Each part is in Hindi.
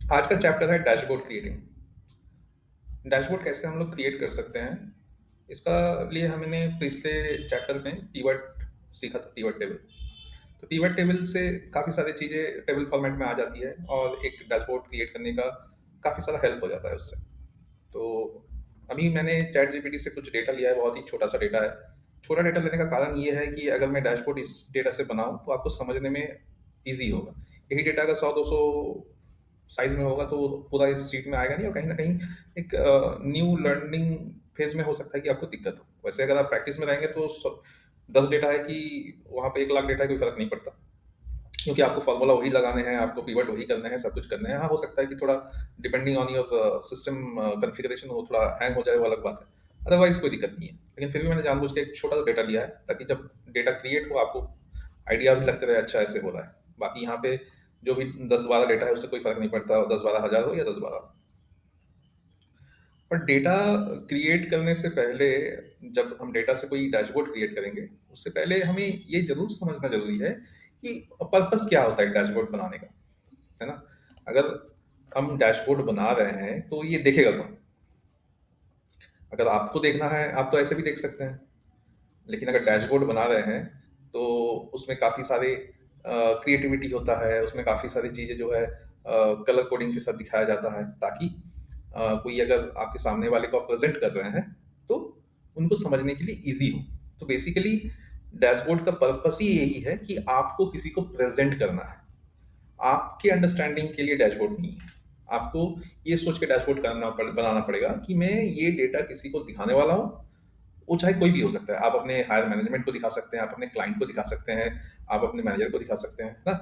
आज का चैप्टर है डैशबोर्ड क्रिएटिंग। डैशबोर्ड कैसे हम लोग क्रिएट कर सकते हैं, इसका लिए हमने पिछले चैप्टर में पीवट सीखा था, पीवट टेबल। तो पीवट टेबल से काफ़ी सारी चीज़ें टेबल फॉर्मेट में आ जाती है और एक डैशबोर्ड क्रिएट करने का काफ़ी सारा हेल्प हो जाता है उससे। तो अभी मैंने चैट जीपीटी से कुछ डेटा लिया है, बहुत ही छोटा सा डेटा है। छोटा डेटा लेने का कारण ये है कि अगर मैं डैशबोर्ड इस डेटा से बनाऊं तो आपको समझने में ईजी होगा। यही डेटा अगर 100-200 साइज में होगा तो वो पूरा इस शीट में आएगा नहीं, और कहीं ना कहीं एक न्यू लर्निंग फेज में हो सकता है कि आपको दिक्कत हो। वैसे अगर आप प्रैक्टिस में रहेंगे तो 10 डेटा है कि वहाँ पे 1 लाख डेटा है, कोई फर्क नहीं पड़ता, क्योंकि आपको फॉर्मूला वही लगाने हैं, आपको पीवट वही करने हैं, सब कुछ करने हैं। हाँ, हो सकता है कि थोड़ा depending on your system configuration वो थोड़ा हैंग हो जाए, वो अलग बात है। अदरवाइज़ कोई दिक्कत नहीं है। लेकिन फिर भी मैंने जानबूझ के एक छोटा सा डेटा लिया है ताकि जब डेटा क्रिएट हो आपको आइडिया भी लगते रहे अच्छा ऐसे हो रहा है। बाकी यहाँ पे जो भी 10-12 डेटा है उससे कोई फ़र्क नहीं पड़ता, 10-12 हज़ार हो या 10-12। पर डेटा क्रिएट करने से पहले, जब हम डेटा से कोई डैशबोर्ड क्रिएट करेंगे, उससे पहले हमें ये ज़रूर समझना ज़रूरी है कि पर्पस क्या होता है डैशबोर्ड बनाने का, है ना? अगर हम डैशबोर्ड बना रहे हैं तो ये देखेगा कौन? अगर आपको देखना है आप तो ऐसे भी देख सकते हैं, लेकिन अगर डैशबोर्ड बना रहे हैं तो उसमें काफ़ी सारे क्रिएटिविटी होता है, उसमें काफ़ी सारी चीज़ें जो है कलर कोडिंग के साथ दिखाया जाता है, ताकि कोई अगर आपके सामने वाले को आप प्रेजेंट कर रहे हैं तो उनको समझने के लिए इजी हो। तो बेसिकली डैशबोर्ड का पर्पस ही यही है कि आपको किसी को प्रेजेंट करना है, आपके अंडरस्टैंडिंग के लिए डैशबोर्ड नहीं है। आपको ये सोच के डैशबोर्ड बनाना पड़ेगा कि मैं ये डेटा किसी को दिखाने वाला हूँ। वो चाहे कोई भी हो सकता है, आप अपने हायर मैनेजमेंट को दिखा सकते हैं, आप अपने क्लाइंट को दिखा सकते हैं, आप अपने मैनेजर को दिखा सकते हैं ना।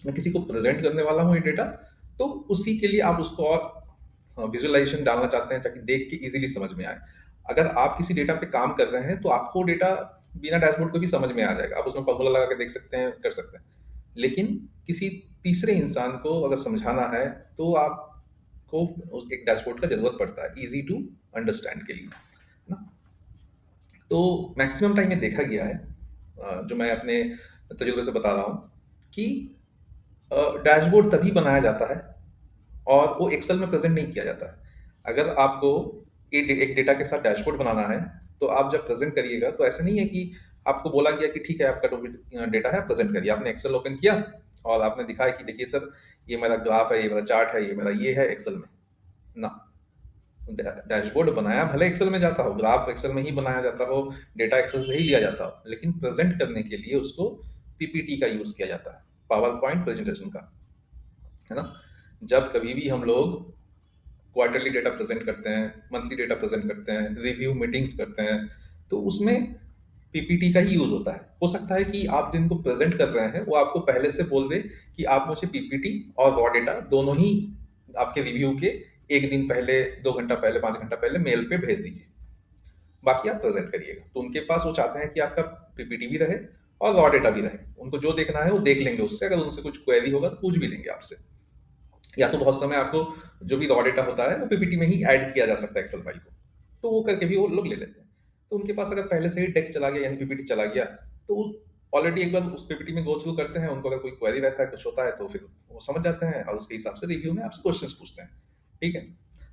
मैं किसी को प्रेजेंट करने वाला हूँ ये डेटा, तो उसी के लिए आप उसको और विजुअलाइजेशन डालना चाहते हैं ताकि देख के इजीली समझ में आए। अगर आप किसी डेटा पे काम कर रहे हैं तो आपको डेटा बिना डैशबोर्ड को भी समझ में आ जाएगा, आप उसमें फॉर्मूला लगा के देख सकते हैं, कर सकते हैं। लेकिन किसी तीसरे इंसान को अगर समझाना है तो आपको एक डैशबोर्ड का जरूरत पड़ता है, इजी टू अंडरस्टैंड के लिए, है ना। तो मैक्सिमम टाइम ये देखा गया है, जो मैं अपने तजुर्बे से बता रहा हूँ कि डैशबोर्ड तभी बनाया जाता है और वो एक्सेल में प्रेजेंट नहीं किया जाता है। अगर आपको एक डेटा के साथ डैशबोर्ड बनाना है तो आप जब प्रेजेंट करिएगा तो ऐसा नहीं है कि आपको बोला गया कि ठीक है आपका डेटा है प्रेजेंट करिए, आपने एक्सेल ओपन किया और आपने दिखाया कि देखिए सर ये मेरा ग्राफ है, ये मेरा चार्ट है, ये मेरा ये है एक्सेल में ना। डैशबोर्ड बनाया भले एक्सेल में जाता हो, ग्राफ एक्सेल में ही बनाया जाता हो, डेटा एक्सेल से ही लिया जाता हो, लेकिन प्रेजेंट करने के लिए उसको पीपीटी का यूज किया जाता है, पावर पॉइंट प्रेजेंटेशन का, है ना। जब कभी भी हम लोग क्वार्टरली डेटा प्रेजेंट करते हैं, मंथली डेटा प्रेजेंट करते हैं, रिव्यू मीटिंग्स करते हैं, तो उसमें पीपीटी का ही यूज होता है। हो सकता है कि आप जिनको प्रेजेंट कर रहे हैं वो आपको पहले से बोल दे कि आप मुझे पीपीटी और रॉ डेटा दोनों ही आपके रिव्यू के 1 दिन पहले, 2 घंटा पहले, 5 घंटा पहले मेल पे भेज दीजिए, बाकी आप प्रेजेंट करिएगा। तो उनके पास वो चाहते हैं कि आपका पीपीटी भी रहे और रॉ डेटा भी रहे, उनको जो देखना है वो देख लेंगे उससे, अगर उनसे कुछ क्वेरी होगा तो पूछ भी लेंगे आपसे। या तो बहुत समय आपको जो भी रॉ डेटा होता है वो पीपीटी में ही ऐड किया जा सकता है एक्सेल फाइल को, तो वो करके भी वो लोग ले लेते हैं। तो उनके पास अगर पहले से ही टेक चला गया यानी पीपीटी चला गया तो ऑलरेडी एक बार उस पीपीटी में गो थ्रू करते हैं, उनको अगर कोई क्वेरी रहता है, कुछ होता है, तो फिर वो समझ जाते हैं और उसके हिसाब से रिव्यू में आपसे क्वेश्चंस पूछते हैं। ठीक है।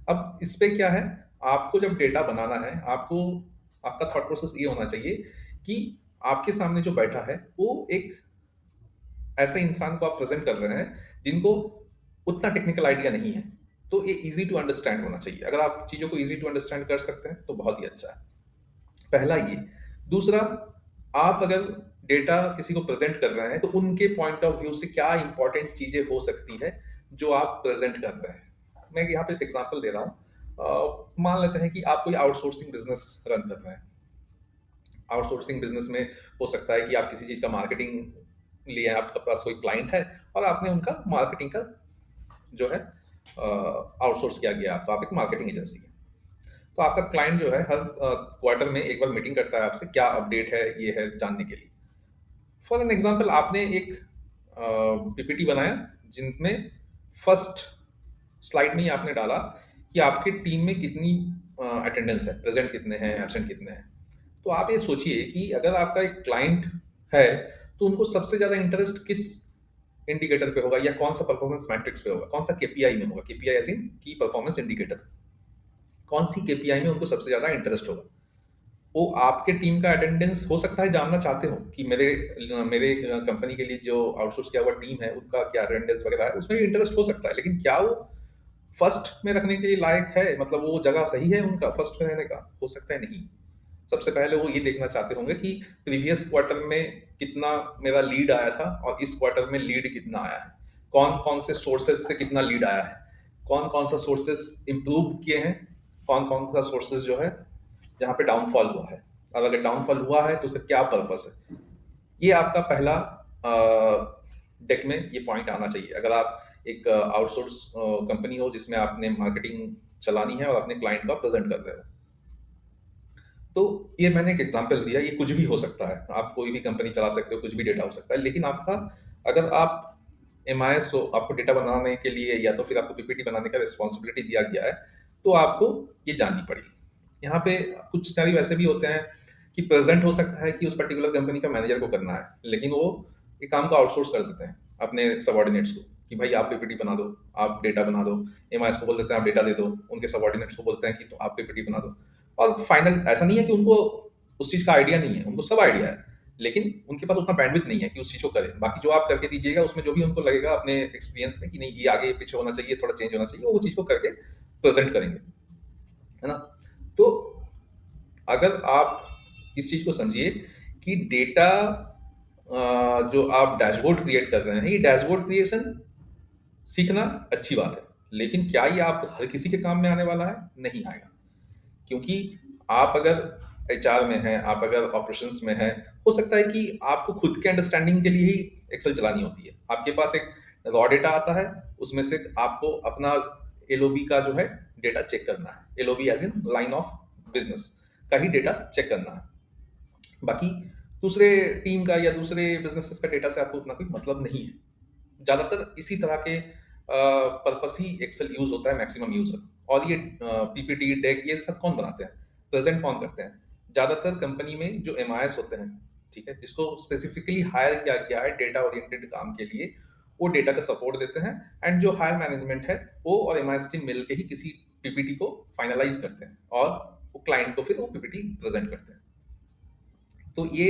अब इस पे क्या है, आपको जब डेटा बनाना है, आपको आपका थॉट प्रोसेस ये होना चाहिए कि आपके सामने जो बैठा है वो एक ऐसे इंसान को आप प्रेजेंट कर रहे हैं जिनको उतना टेक्निकल आइडिया नहीं है, तो ये इजी टू अंडरस्टैंड होना चाहिए। अगर आप चीज़ों को इजी टू अंडरस्टैंड कर सकते हैं तो बहुत ही अच्छा है। पहला ये। दूसरा, आप अगर डेटा किसी को प्रेजेंट कर रहे हैं तो उनके पॉइंट ऑफ व्यू से क्या इंपॉर्टेंट चीज़ें हो सकती है जो आप प्रेजेंट कर रहे हैं। मैं यहाँ पे एक एग्जांपल दे रहा हूँ। मान लेते हैं कि आप कोई आउटसोर्सिंग बिजनेस रन कर रहे हैं। आउटसोर्सिंग बिजनेस में हो सकता है कि आप किसी चीज़ का मार्केटिंग लिए हैं, आपके पास कोई क्लाइंट है और आपने उनका मार्केटिंग का जो है आउटसोर्स किया गया, आपको, आप एक मार्केटिंग एजेंसी है। तो आपका क्लाइंट जो है हर क्वार्टर में एक बार मीटिंग करता है आपसे, क्या अपडेट है ये है जानने के लिए। फॉर एन एग्जांपल, आपने एक पीपीटी बनाया जिनमें फर्स्ट स्लाइड में ही आपने डाला कि आपकी टीम में कितनी अटेंडेंस है, प्रेजेंट कितने हैं, एब्सेंट कितने हैं। तो आप ये सोचिए कि अगर आपका एक क्लाइंट है तो उनको सबसे ज़्यादा इंटरेस्ट किस इंडिकेटर पे होगा, या कौन सा परफॉर्मेंस मैट्रिक्स पे होगा, कौन सा केपीआई में होगा, केपीआई एज इन की परफॉर्मेंस इंडिकेटर, कौन सी केपीआई में उनको सबसे ज्यादा इंटरेस्ट होगा। वो आपके टीम का अटेंडेंस हो सकता है जानना चाहते हो कि मेरे मेरे कंपनी के लिए जो आउटसोर्स किया हुआ टीम है उनका क्या अटेंडेंस वगैरह है, उसमें भी इंटरेस्ट हो सकता है, लेकिन क्या वो फर्स्ट में रखने के लिए लायक है, मतलब वो जगह सही है उनका फर्स्ट में रहने का, हो सकता है नहीं। सबसे पहले वो ये देखना चाहते होंगे कि प्रीवियस क्वार्टर में कितना मेरा लीड आया था और इस क्वार्टर में लीड कितना आया है, कौन कौन से सोर्सेज से कितना लीड आया है, कौन कौन सा सोर्सेज इंप्रूव किए हैं, कौन कौन सा सोर्सेज जो है जहाँ पे डाउनफॉल हुआ है, और अगर डाउनफॉल हुआ है तो उसका क्या पर्पस है। ये आपका पहला डेक में ये पॉइंट आना चाहिए। अगर आप एक आउटसोर्स कंपनी हो जिसमें आपने मार्केटिंग चलानी है और अपने क्लाइंट को प्रेजेंट कर रहे हो, तो ये मैंने एक एग्जांपल दिया, ये कुछ भी हो सकता है, आप कोई भी कंपनी चला सकते हो, कुछ भी डेटा हो सकता है, लेकिन आपका अगर आप एमआईएस हो, आपको डेटा बनाने के लिए या तो फिर आपको पीपीटी बनाने का रिस्पॉन्सिबिलिटी दिया गया है, तो आपको ये जाननी पड़ेगी। यहाँ पे कुछ सिनेरियो ऐसे भी होते हैं कि प्रेजेंट हो सकता है कि उस पर्टिकुलर कंपनी का मैनेजर को करना है, लेकिन वो ये काम को आउटसोर्स कर देते हैं अपने सबॉर्डिनेट्स को कि भाई आप पीपीटी बना दो, आप डेटा बना दो। एमआईएस को बोल देते हैं आप डेटा दे दो, उनके सबॉर्डिनेट्स को बोलते हैं कि तो आप पीपीटी बना दो। और फाइनल ऐसा नहीं है कि उनको उस चीज़ का आइडिया नहीं है, उनको सब आइडिया है, लेकिन उनके पास उतना बैंडविड्थ नहीं है कि उस चीज़ को करें। बाकी जो आप करके दीजिएगा उसमें जो भी उनको लगेगा अपने एक्सपीरियंस में कि नहीं ये आगे पीछे होना चाहिए, थोड़ा चेंज होना चाहिए, वो चीज़ को करके प्रेजेंट करेंगे, है ना। तो अगर आप इस चीज़ को समझिए कि डेटा जो आप डैशबोर्ड क्रिएट कर रहे हैं, ये डैशबोर्ड क्रिएशन सीखना अच्छी बात है, लेकिन क्या ये आप हर किसी के काम में आने वाला है? नहीं आएगा। क्योंकि आप अगर एचआर में हैं, आप अगर ऑपरेशंस में हैं, हो सकता है कि आपको खुद के अंडरस्टैंडिंग के लिए ही एक्सेल चलानी होती है। आपके पास एक रॉ डेटा आता है, उसमें से आपको अपना एलओबी का जो है डेटा चेक करना है, LOB as in line of business का ही डेटा चेक करना है। बाकी दूसरे टीम का या दूसरे बिजनेसेस का डेटा से आपको उतना कोई मतलब नहीं है। ज़्यादातर इसी तरह के पर्पस ही एक्सेल यूज होता है मैक्सिमम यूजर। और ये पीपीटी डेक ये सब कौन बनाते हैं, प्रेजेंट कौन करते हैं? ज़्यादातर कंपनी में जो एमआईएस होते हैं, ठीक है, जिसको स्पेसिफिकली हायर किया गया है डेटा ओरिएंटेड काम के लिए, वो डेटा का सपोर्ट देते हैं। एंड जो हायर मैनेजमेंट है वो और एमआईएस टीम मिल के ही किसी पीपीटी को फाइनलाइज करते हैं और वो क्लाइंट को फिर वो पीपीटी प्रेजेंट करते हैं। तो ये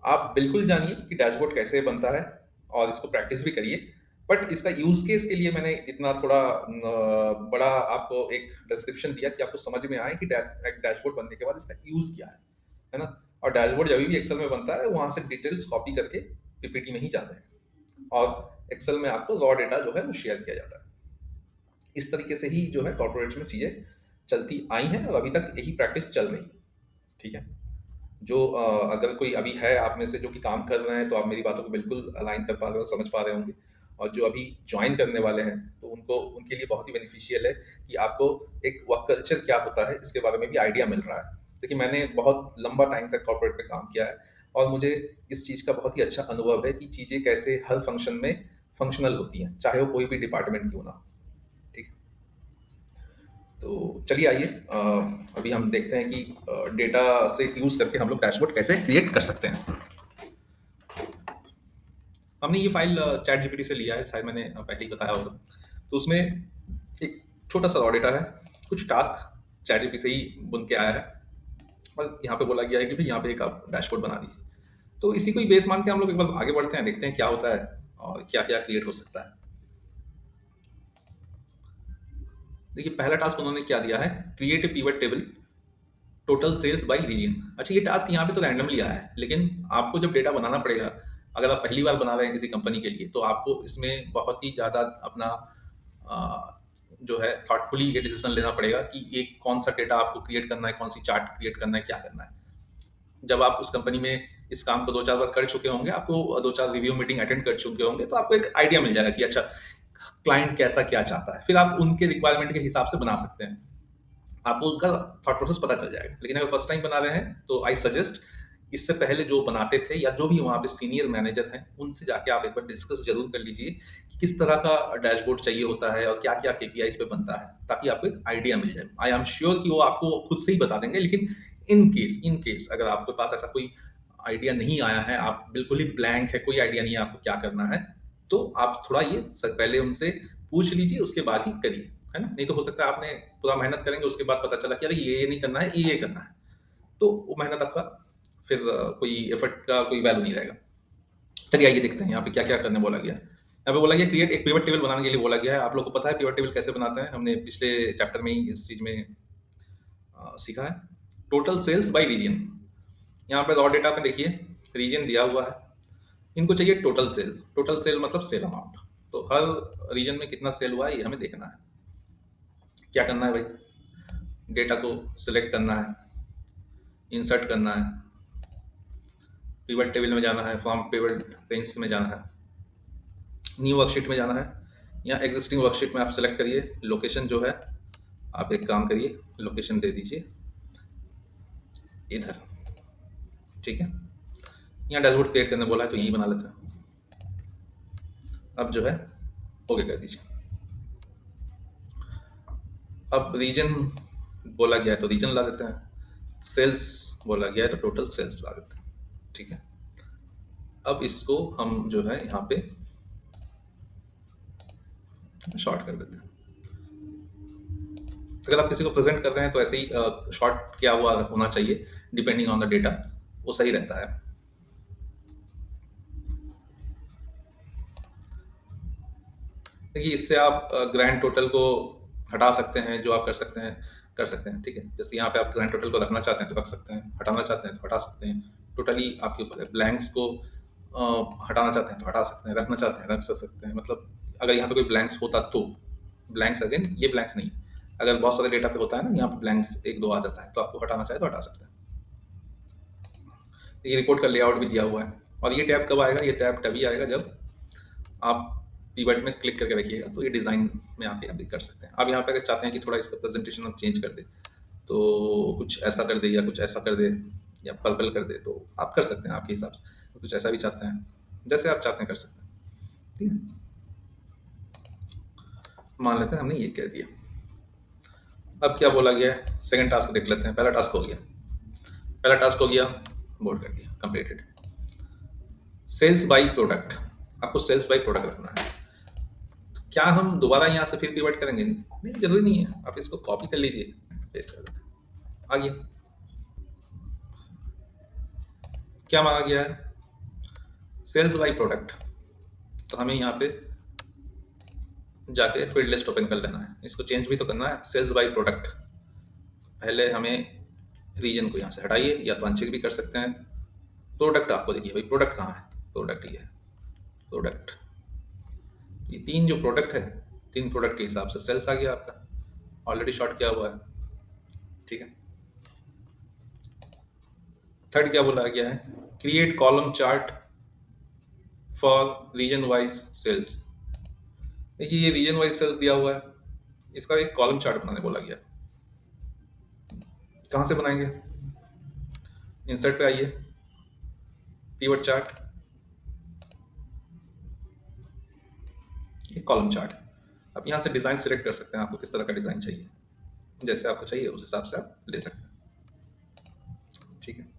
आप बिल्कुल जानिए कि डैशबोर्ड कैसे बनता है और इसको प्रैक्टिस भी करिए। बट इसका यूज केस के लिए मैंने इतना थोड़ा बड़ा आपको एक डिस्क्रिप्शन दिया कि आपको समझ में आए कि एक डैशबोर्ड बनने के बाद इसका यूज क्या है ना। और डैशबोर्ड जब भी एक्सेल में बनता है वहां से डिटेल्स कॉपी करके पीपीटी में ही जाते हैं और एक्सेल में आपको रॉ डेटा जो है वो शेयर किया जाता है। इस तरीके से ही जो है कॉर्पोरेट्स में चीजें चलती आई हैं और अभी तक यही प्रैक्टिस चल रही है। ठीक है। जो अगर कोई अभी है आप में से जो कि काम कर रहे हैं, तो आप मेरी बातों को बिल्कुल अलाइन कर पा रहे हो, समझ पा रहे होंगे। और जो अभी ज्वाइन करने वाले हैं तो उनको उनके लिए बहुत ही बेनिफिशियल है कि आपको एक वर्क कल्चर क्या होता है इसके बारे में भी आइडिया मिल रहा है। देखिए मैंने बहुत लंबा टाइम तक कॉर्पोरेट में काम किया है और मुझे इस चीज़ का बहुत ही अच्छा अनुभव है कि चीज़ें कैसे हर फंक्शन में फंक्शनल होती हैं, चाहे वो कोई भी डिपार्टमेंट क्यों ना हो। ठीक है। तो चलिए आइए अभी हम देखते हैं कि डेटा से यूज करके हम लोग डैशबोर्ड कैसे क्रिएट कर सकते हैं। हमने ये फाइल चैट जीपीटी से लिया है, शायद मैंने पहले ही बताया होगा। तो उसमें एक छोटा सा डेटा है, कुछ टास्क चैट जीपीटी से ही बुन के आया है और यहाँ पे बोला गया है कि भाई यहाँ पे एक आप डैशबोर्ड बना दीजिए। तो इसी को ही बेस मान के हम लोग एक बार आगे बढ़ते हैं, देखते हैं क्या होता है और क्या क्या क्रिएट हो सकता है। देखिए पहला टास्क उन्होंने क्या दिया है, create a pivot table total sales by region. अच्छा ये टास्क यहाँ पे तो रैंडमली आया है, लेकिन आपको जब डेटा बनाना पड़ेगा, अगर आप पहली बार बना रहे हैं किसी कंपनी के लिए, तो आपको इसमें बहुत ही ज़्यादा अपना जो है थॉटफुली ये डिसीजन लेना पड़ेगा कि ये कौन सा डेटा आपको क्रिएट करना है, कौन सी चार्ट क्रिएट करना है, क्या करना है। जब आप उस कंपनी में इस काम को 2-4 बार कर चुके होंगे, आपको 2-4 रिव्यू मीटिंग अटेंड कर चुके होंगे, तो आपको एक आइडिया मिल जाएगा कि अच्छा क्लाइंट कैसा क्या चाहता है, फिर आप उनके रिक्वायरमेंट के हिसाब से बना सकते हैं, आपको उनका थॉट प्रोसेस पता चल जाएगा। लेकिन अगर फर्स्ट टाइम बना रहे हैं तो आई सजेस्ट इससे पहले जो बनाते थे या जो भी वहाँ पे सीनियर मैनेजर हैं उनसे जाके आप एक बार डिस्कस जरूर कर लीजिए कि किस तरह का डैशबोर्ड चाहिए होता है और क्या क्या केपीआईज पे बनता है, ताकि आपको एक आइडिया मिल जाए। आई एम श्योर कि वो आपको खुद से ही बता देंगे, लेकिन इन केस अगर आपके पास ऐसा कोई आइडिया नहीं आया है, आप बिल्कुल ही ब्लैंक है, कोई आइडिया नहीं है आपको क्या करना है, तो आप थोड़ा ये पहले उनसे पूछ लीजिए, उसके बाद ही करिए, है ना? नहीं तो हो सकता है आपने पूरा मेहनत करेंगे, उसके बाद पता चला कि अरे ये नहीं करना है, ये करना है, तो वो मेहनत आपका फिर कोई एफर्ट का कोई वैल्यू नहीं रहेगा। चलिए आइए देखते हैं यहाँ पे क्या क्या करने बोला गया है। यहाँ पे बोला गया क्रिएट एक पिवट टेबल बनाने के लिए बोला गया है। आप लोग को पता है पिवट टेबल कैसे बनाते हैं? हमने पिछले चैप्टर में ही इस चीज में सीखा है। Total sales by region. यहाँ पे रॉ डेटा में देखिए रीजन दिया हुआ है, इनको चाहिए टोटल सेल। टोटल सेल मतलब सेल अमाउंट। तो हर रीजन में कितना सेल हुआ है ये हमें देखना है। क्या करना है भाई? डेटा को सिलेक्ट करना है, इंसर्ट करना है, पिवट टेबल में जाना है, फ्रॉम पिवट रेंज में जाना है, न्यू वर्कशीट में जाना है, या एग्जिस्टिंग वर्कशीट में आप सेलेक्ट करिए। लोकेशन जो है आप एक काम करिए, लोकेशन दे दीजिए इधर, ठीक है। यहाँ डैशबोर्ड क्रिएट करने बोला है तो यही बना लेते हैं। अब जो है ओके कर दीजिए। अब रीजन बोला गया है तो रीजन ला देते हैं, सेल्स बोला गया है तो टोटल सेल्स ला देते हैं, ठीक है। अब इसको हम जो है यहाँ पे शॉर्ट कर देते हैं। अगर आप किसी को प्रेजेंट कर रहे हैं तो ऐसे ही शॉर्ट किया हुआ होना चाहिए, डिपेंडिंग ऑन द डेटा, वो सही रहता है। देखिए इससे आप ग्रैंड टोटल को हटा सकते हैं, जो आप कर सकते हैं, ठीक है। जैसे यहाँ पे आप ग्रैंड टोटल को रखना चाहते हैं तो रख सकते हैं, हटाना चाहते हैं तो हटा सकते हैं, टोटली आपके ऊपर है। ब्लैंक्स को हटाना चाहते हैं तो हटा सकते हैं, रखना चाहते हैं रख सकते हैं। मतलब अगर यहाँ पे कोई ब्लैंक्स होता तो, ब्लैंक्स एज इन ये ब्लैंक्स नहीं, अगर बहुत सारे डेटा पे होता है ना यहाँ पे ब्लैंक्स एक दो आ जाता है तो आपको हटाना चाहे तो हटा सकते हैं। ये रिपोर्ट का लेआउट भी दिया हुआ है। और ये टैब कब आएगा? ये टैब तभी आएगा जब आप पीवर्ड में क्लिक करके रखिएगा तो ये डिज़ाइन में आके आप कर सकते हैं। आप यहाँ पे अगर चाहते हैं कि थोड़ा इसका प्रेजेंटेशन आप चेंज कर दे, तो कुछ ऐसा कर दे या कुछ ऐसा कर दे या पर्पल कर दे, तो आप कर सकते हैं आपके हिसाब से। कुछ ऐसा भी चाहते हैं, जैसे आप चाहते हैं कर सकते हैं, ठीक है। मान लेते हैं हमने ये कह दिया। अब क्या बोला गया है? सेकंड टास्क देख लेते हैं। पहला टास्क हो गया, पहला टास्क हो गया, बोर्ड कर दिया, कंप्लीटेड। सेल्स बाई प्रोडक्ट, आपको सेल्स बाई प्रोडक्ट रखना है। क्या हम दोबारा यहाँ से फिर पिवट करेंगे? नहीं, जरूरी नहीं है। आप इसको कॉपी कर लीजिए, पेस्ट कर देते हैं, आ गया। क्या मांगा गया है? Sales by product. तो हमें यहाँ पे जाके फील्ड लिस्ट ओपन कर लेना है, इसको चेंज भी तो करना है। सेल्स बाई प्रोडक्ट, पहले हमें रीजन को यहाँ से हटाइए, या तो अनचेक भी कर सकते हैं। प्रोडक्ट आपको देखिए भाई, प्रोडक्ट कहाँ है? प्रोडक्ट ये है, प्रोडक्ट। ये तीन जो प्रोडक्ट है, तीन प्रोडक्ट के हिसाब से सेल्स आ गया आपका, ऑलरेडी शॉर्ट किया हुआ है, ठीक है। थर्ड क्या बोला गया है? Create column chart for region wise sales. देखिए ये रीजन वाइज सेल्स दिया हुआ है, इसका एक कॉलम चार्ट बनाने बोला गया। कहाँ से बनाएंगे? इंसर्ट पे आइए, कीवर्ड चार्ट, ये कॉलम चार्ट। आप यहाँ से डिज़ाइन सिलेक्ट कर सकते हैं, आपको किस तरह का डिज़ाइन चाहिए, जैसे आपको चाहिए उस हिसाब से आप ले सकते हैं, ठीक है।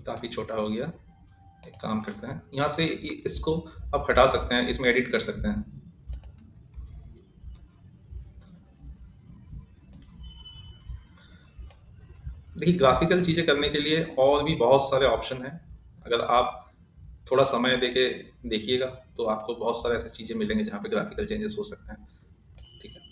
काफ़ी छोटा हो गया, एक काम करते हैं यहाँ से इसको आप हटा सकते हैं, इसमें एडिट कर सकते हैं। देखिए ग्राफिकल चीज़ें करने के लिए और भी बहुत सारे ऑप्शन हैं। अगर आप थोड़ा समय देके देखिएगा तो आपको बहुत सारे ऐसी चीज़ें मिलेंगे जहाँ पे ग्राफिकल चेंजेस हो सकते हैं, ठीक है।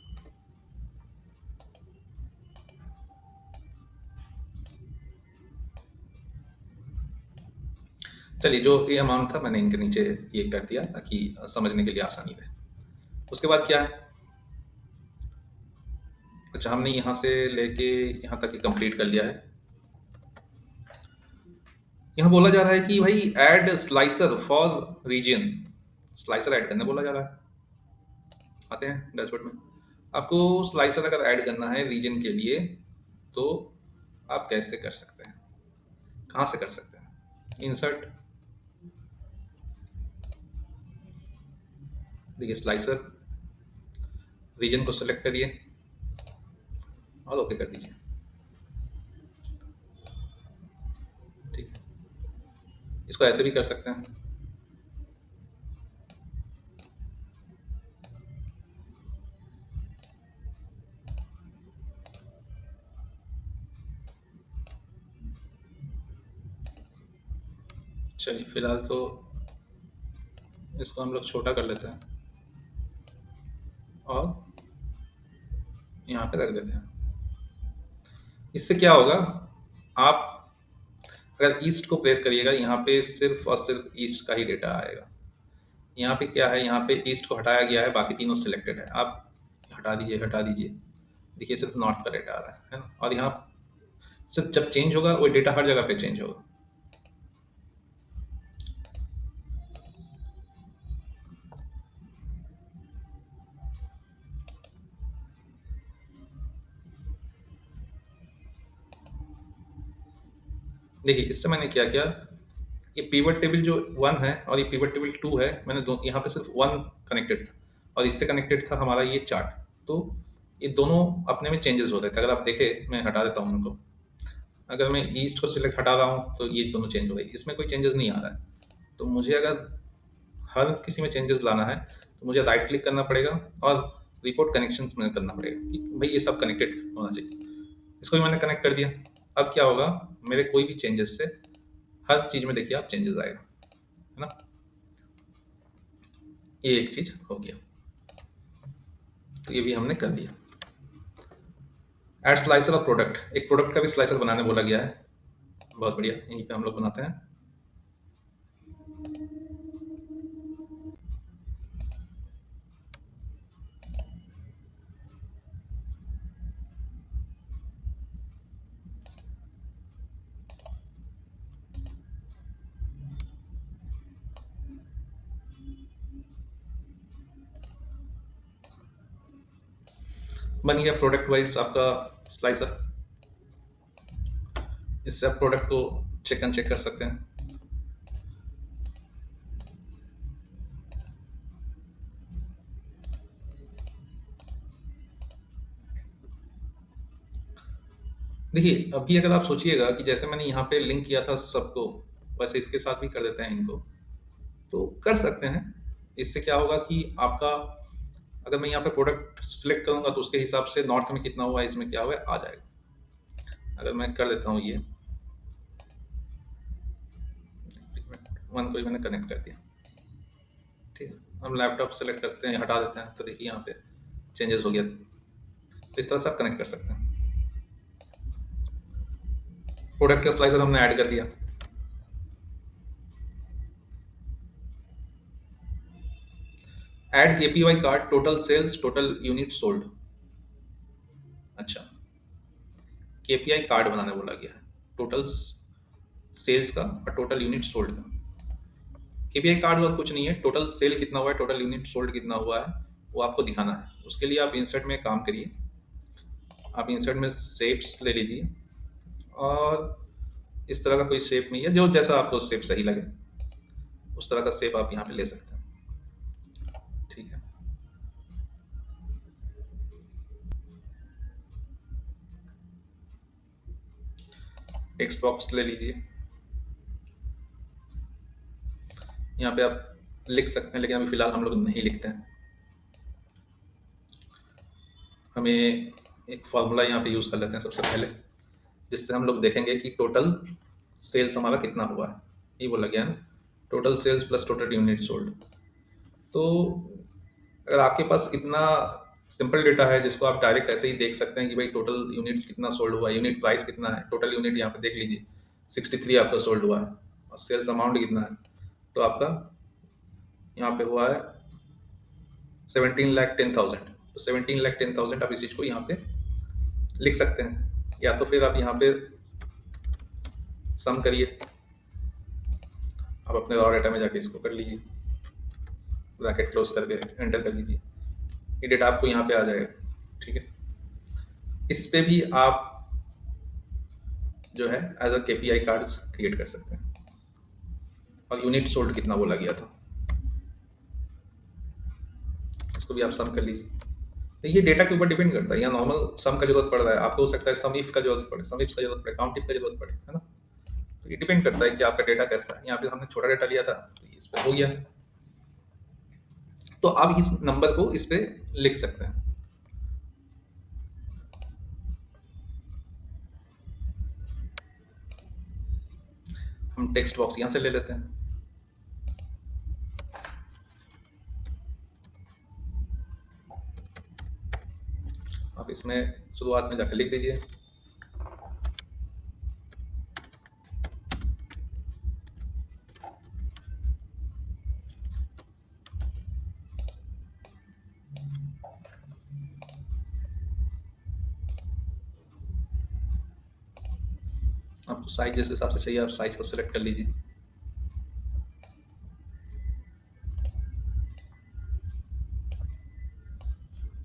चलिए जो ये अमाउंट था मैंने इनके नीचे ये कर दिया ताकि समझने के लिए आसानी रहे। उसके बाद क्या है? अच्छा हमने यहाँ से लेके यहाँ तक कंप्लीट कर लिया है। यहाँ बोला जा रहा है कि भाई add slicer for region, slicer add करने बोला जा रहा है। आते हैं डैशबोर्ड में। आपको स्लाइसर अगर ऐड करना है रीजन के लिए तो आप कैसे कर सकते हैं, कहाँ से कर सकते हैं? इंसर्ट, देखिए स्लाइसर, रीजन को सेलेक्ट करिए और ओके कर दीजिए। इसको ऐसे भी कर सकते हैं। चलिए फिलहाल तो इसको हम लोग छोटा कर लेते हैं और यहाँ पे रख देते हैं। इससे क्या होगा, आप अगर ईस्ट को प्रेस करिएगा, यहाँ पे सिर्फ और सिर्फ ईस्ट का ही डेटा आएगा। यहाँ पे क्या है, यहाँ पे ईस्ट को हटाया गया है, बाकी तीनों सिलेक्टेड है। आप हटा दीजिए, हटा दीजिए, देखिए सिर्फ नॉर्थ का डेटा आ रहा है ना। और यहाँ सिर्फ जब चेंज होगा वो डेटा हर जगह पे चेंज होगा। देखिए इससे मैंने क्या किया, ये पिवट टेबल जो 1 है और ये पिवट टेबल 2 है, मैंने दो यहाँ पे सिर्फ 1 कनेक्टेड था और इससे कनेक्टेड था हमारा ये चार्ट। तो ये दोनों अपने में चेंजेस हो रहे थे। अगर आप देखें, मैं हटा देता हूँ उनको, अगर मैं ईस्ट को सिलेक्ट हटा रहा हूँ तो ये दोनों चेंज हो गई, इसमें कोई चेंजेस नहीं आ रहा है। तो मुझे अगर हर किसी में चेंजेस लाना है तो मुझे राइट क्लिक करना पड़ेगा और रिपोर्ट कनेक्शंस में करना पड़ेगा कि भाई ये सब कनेक्टेड होना चाहिए। इसको भी मैंने कनेक्ट कर दिया। अब क्या होगा, मेरे कोई भी चेंजेस से हर चीज में देखिए आप चेंजेस आएगा, है ना। ये एक चीज हो गया, तो ये भी हमने कर दिया। एड स्लाइसर और प्रोडक्ट, एक प्रोडक्ट का भी स्लाइसर बनाने बोला गया है। बहुत बढ़िया, यहीं पे हम लोग बनाते हैं। बन गया प्रोडक्ट वाइज आपका स्लाइसर। इससे आप प्रोडक्ट को चेक एंड चेक कर सकते हैं। देखिए अभी अगर आप सोचिएगा कि जैसे मैंने यहाँ पे लिंक किया था सबको, वैसे इसके साथ भी कर देते हैं इनको, तो कर सकते हैं। इससे क्या होगा कि आपका, अगर मैं यहाँ पे प्रोडक्ट सिलेक्ट करूंगा तो उसके हिसाब से नॉर्थ में कितना हुआ, इसमें क्या हुआ आ जाएगा। अगर मैं कर देता हूँ ये 1 को ही मैंने कनेक्ट कर दिया, ठीक है। हम लैपटॉप सेलेक्ट करते हैं, हटा देते हैं, तो देखिए यहाँ पे चेंजेस हो गया। तो इस तरह से आप कनेक्ट कर सकते हैं। प्रोडक्ट का स्लाइसर हमने ऐड कर दिया। Add KPY card, total sales, total unit sold. अच्छा, केपीआई कार्ड बनाने बोला गया है, टोटल सेल्स का और टोटल यूनिट सोल्ड का। केपीआई कार्ड और कुछ नहीं है, टोटल सेल कितना हुआ है, टोटल यूनिट सोल्ड कितना हुआ है, वो आपको दिखाना है। उसके लिए आप इंसर्ट में काम करिए, आप इंसर्ट में शेप्स ले लीजिए और इस तरह का कोई शेप नहीं है, जो जैसा आपको शेप सही लगे उस तरह का शेप आप यहाँ पे ले सकते हैं, ठीक है। टेक्स्ट बॉक्स ले लीजिए, यहाँ पे आप लिख सकते हैं, लेकिन अभी फिलहाल हम लोग नहीं लिखते हैं। हमें एक फॉर्मूला यहाँ पे यूज़ कर लेते हैं सबसे पहले, जिससे हम लोग देखेंगे कि टोटल सेल्स हमारा कितना हुआ है। ये बोला गया ना, total sales plus total unit sold. तो अगर आपके पास इतना सिंपल डेटा है जिसको आप डायरेक्ट ऐसे ही देख सकते हैं कि भाई टोटल यूनिट कितना सोल्ड हुआ है, यूनिट प्राइस कितना है, टोटल यूनिट यहाँ पे देख लीजिए 63 आपका सोल्ड हुआ है और सेल्स अमाउंट कितना है, तो आपका यहाँ पे हुआ है 17,10,000। तो 17,10,000 आप इस चीज़ को यहाँ पे लिख सकते हैं, या तो फिर आप यहाँ पे सम करिए, आप अपने रॉ डेटा में जाके इसको कर लीजिए, ब्रैकेट क्लोज करके एंटर कर लीजिए, ये डेटा आपको यहाँ पे आ जाएगा, ठीक है। इस पे भी आप जो है as a KPI cards create कर सकते हैं। और यूनिट सोल्ड कितना बोला गया था, इसको भी आप सम कर लीजिए। तो ये डेटा के ऊपर डिपेंड करता है, यहाँ नॉर्मल सम का जरूरत पड़ रहा है, आपको हो सकता है सम इफ का जरूरत पड़े, सम इफ का जरूरत पड़े, काउंट इफ का जरूरत पड़े, है ना। तो तो ये डिपेंड करता है कि आपका डेटा कैसा है। यहाँ पे हमने छोटा डेटा लिया था तो ये इस पे हो गया। तो आप इस नंबर को इस पे लिख सकते हैं। हम टेक्स्ट बॉक्स यहाँ से ले लेते हैं। आप इसमें शुरुआत में जाकर लिख दीजिए। आपको साइज जिस हिसाब से चाहिए आप साइज को सिलेक्ट कर लीजिए।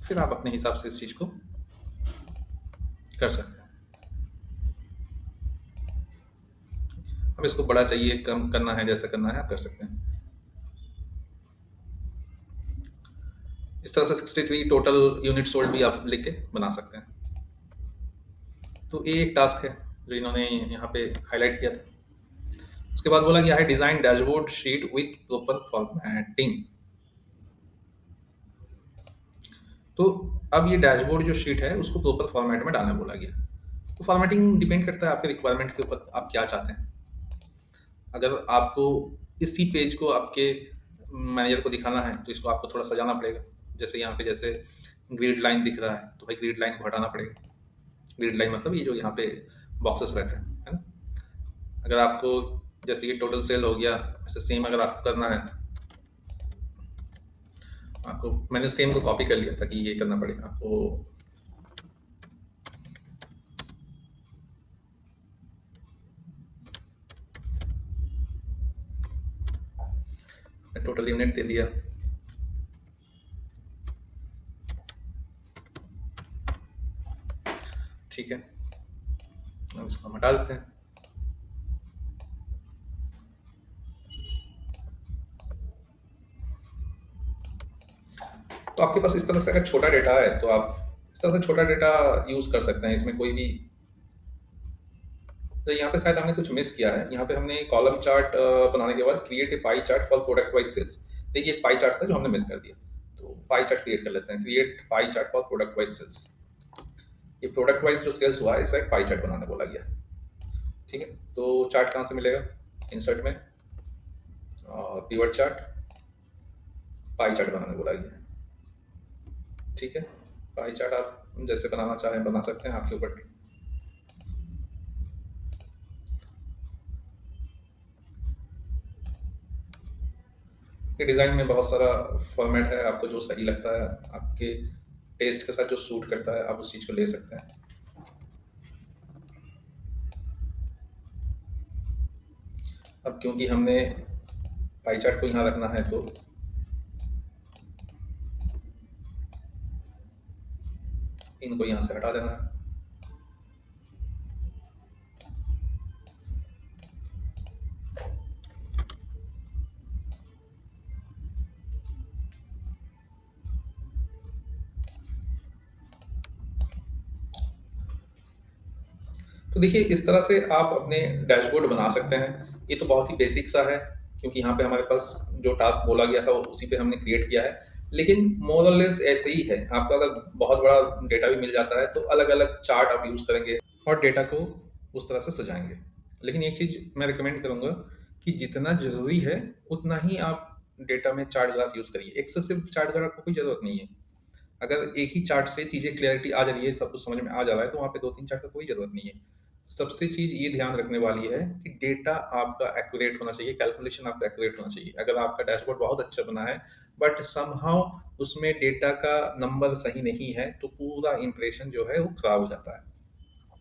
फिर आप अपने हिसाब से इस चीज़ को कर सकते हैं। अब इसको बड़ा चाहिए, कम करना है, जैसा करना है आप कर सकते हैं। इस तरह से 63 टोटल यूनिट सोल्ड भी आप लिख के बना सकते हैं। तो ये एक टास्क है जो इन्होंने यहाँ पे हाईलाइट किया था। उसके बाद बोला गया है design dashboard sheet with proper formatting. तो अब ये डैशबोर्ड जो शीट है उसको प्रॉपर फॉर्मेट में डालना बोला गया। तो फॉर्मेटिंग डिपेंड करता है आपके रिक्वायरमेंट के ऊपर, आप क्या चाहते हैं। अगर आपको इसी पेज को आपके मैनेजर को दिखाना है तो इसको आपको थोड़ा सजाना पड़ेगा। जैसे यहाँ पे जैसे ग्रिड लाइन दिख रहा है तो भाई ग्रिड लाइन को हटाना पड़ेगा। ग्रिड लाइन मतलब ये जो यहाँ पे बॉक्सेस रहते हैं, है ना। अगर आपको जैसे ये टोटल सेल हो गया, वैसे सेम अगर आपको करना है, आपको मैंने सेम को कॉपी कर लिया ताकि ये करना पड़ेगा आपको। टोटल यूनिट दे दिया। ठीक है, अब इसको हम हटा देते हैं। तो आपके पास इस तरह से अगर छोटा डेटा है तो आप इस तरह से छोटा डेटा यूज कर सकते हैं। इसमें कोई भी, तो यहाँ पे शायद हमने कुछ मिस किया है। यहाँ पे हमने कॉलम चार्ट बनाने के बाद create a pie chart for product wise sales, देखिए एक पाई चार्ट था जो हमने मिस कर दिया। तो पाई चार्ट क्रिएट कर लेते हैं, create pie chart for product wise sales. ये प्रोडक्ट वाइज जो सेल्स हुआ है इसका एक पाई चार्ट बनाने बोला गया। ठीक है, तो चार्ट कहाँ से मिलेगा, इंसर्ट में और पीवर्ड चार्ट, पाई चार्ट बनाने बोला गया। ठीक है, पाई चार्ट आप जैसे बनाना चाहें बना सकते हैं, आपके ऊपर। के डिज़ाइन में बहुत सारा फॉर्मेट है, आपको जो सही लगता है, आपके टेस्ट के साथ जो सूट करता है आप उस चीज़ को ले सकते हैं। अब क्योंकि हमने पाई चार्ट को यहाँ रखना है तो इनको यहाँ से हटा देना है। तो देखिए इस तरह से आप अपने डैशबोर्ड बना सकते हैं। ये तो बहुत ही बेसिक सा है क्योंकि यहाँ पे हमारे पास जो टास्क बोला गया था उसी पे हमने क्रिएट किया है। लेकिन मोर और लेस ऐसे ही है। आपको अगर बहुत बड़ा डेटा भी मिल जाता है तो अलग अलग चार्ट आप यूज़ करेंगे और डेटा को उस तरह से सजाएंगे। लेकिन एक चीज़ मैं रिकमेंड करूँगा कि जितना ज़रूरी है उतना ही आप डेटा में चार्ट ग्राफ यूज़ करिए। एक्सेसिव चार्ट ग्राफ को कोई ज़रूरत नहीं है। अगर एक ही चार्ट से चीज़ें क्लैरिटी आ जा रही है, सब कुछ समझ में आ जा रहा है तो वहाँ पे 2-3 चार्ट का कोई ज़रूरत नहीं है। सबसे चीज़ ये ध्यान रखने वाली है कि डेटा आपका एक्यूरेट होना चाहिए, कैलकुलेशन आपका एक्यूरेट होना चाहिए। अगर आपका डैशबोर्ड बहुत अच्छा बना है बट समहाउ उसमें डेटा का नंबर सही नहीं है तो पूरा इंप्रेशन जो है वो खराब हो जाता है।